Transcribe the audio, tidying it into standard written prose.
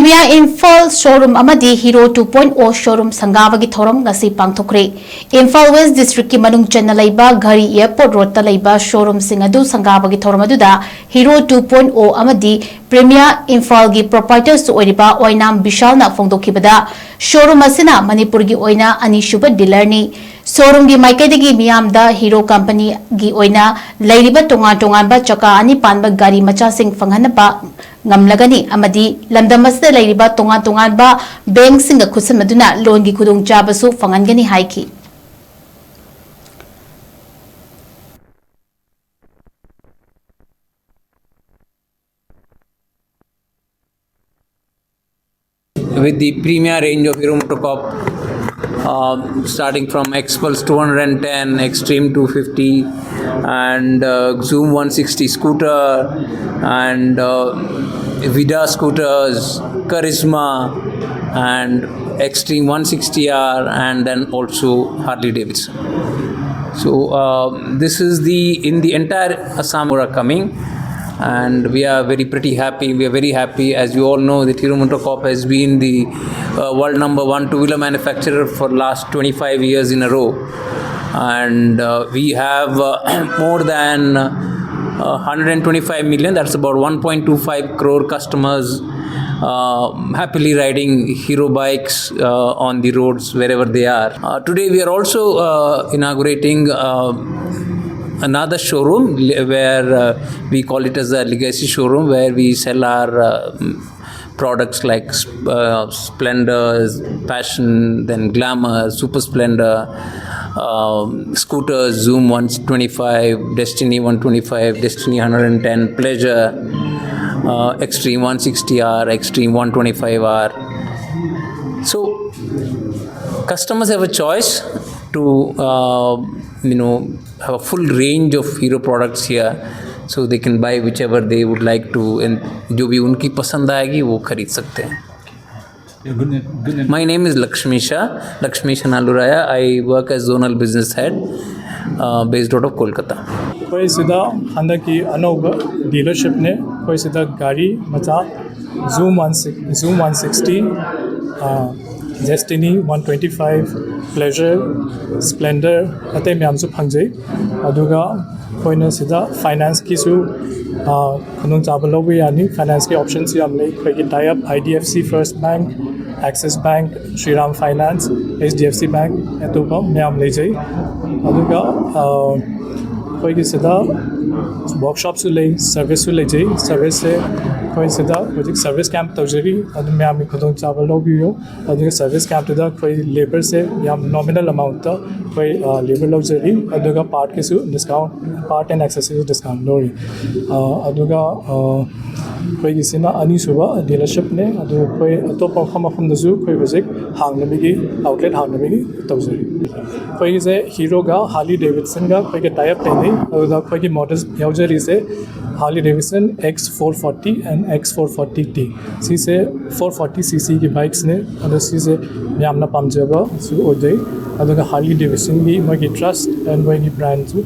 Premia Imphal Showroom Amadi Hero 2.0 Showroom Sangabagi Thouram Ngashi Pangthok'Khre Imphal West District ki manung chenna laiba Ghari Airport Road ta laiba Showroom Singadu Sangabagi Thouram aduda Hero 2.0 Amadi Premia Imphal gi proprietors oiriba oinam Bishal na phongdokhibada Showroom asina manipur gi oina anishuba dealer ni Showroom gi maikaidagi miyamda Hero Company gi oina lairiba tongan ba chaka ani panba gari macha sing phanghanaba ngamlagani amadi lamdamasda lairiba tongan ba bank singa khusamaduna loan gi khudong chabasu phangangani haiki with the Premia range of Hero Motocorp, starting from X-Pulse 210, Extreme 250, and Zoom 160 scooter, and Vida scooters, Charisma, and Extreme 160R, and then also Harley Davidson. So this is in the entire Assam are coming. And we are pretty happy. We are very happy. As you all know, that Hero Motocorp has been the world #1 two-wheeler manufacturer for last 25 years in a row. And we have more than 125 million, that's about 1.25 crore customers happily riding Hero bikes on the roads wherever they are. Today we are also inaugurating another showroom where we call it as a legacy showroom, where we sell our products like Splendors, Passion, then Glamour, Super Splendor, scooters, Zoom 125, Destiny 125, Destiny 110, Pleasure, Extreme 160R, Extreme 125R. So customers have a choice to have a full range of Hero products here, so they can buy whichever they would like to, and जो भी उनकी पसंद आएगी वो खरीद सकते हैं. My name is Lakshmisha Naluraya. I work as zonal business head based out of Kolkata. कोई सीधा अंदर की अनोखा डीलरशिप ने कोई सीधा गाड़ी मचा Zoom 160, Destiny 125, Pleasure, Splendor अते में हमसे फंजे अदुगा कोई न सीधा फाइनेंस की सु खुनुंग चावलों भी यानी फाइनेंस के ऑप्शंस ही हमने कोई की tie up IDFC First Bank, Axis Bank, Shriram Finance, HDFC Bank ऐतो का में हम ले जाए अदुगा कोई की सीधा वर्कशॉप से ले सर्विस से ले जाए सर्विस से कोई सीधा कोई सर्विस कैंप तौजरी अदु में हम खुदों चावलों भी हो अदु सर्विस कैंप तो कोई लेबर से या नॉमिनल अमाउंट तो कोई लेबर लोग जरी अदु का पार्ट के सु discount part and accessories discount लोरी अदु का कोई किसी ना अनी सुबह डीलरशिप ने अदु कोई तो परफॉर्म दसु कोई विजिट हांगने की आउटलेट हांगने की तौजरी कोई किसे हीरो का हार्ली डेविडसन का कोई के टाइप नहीं अदु कोई की मॉडल्स यूजरी से Harley Davidson X440 and X440T सी से 440cc की बाइक्स ने अदु सी से यामना पामजेबा सु ओदे अदु का हार्ली डेविडसन की मगी ट्रस्ट एंड मगी ब्रांड सु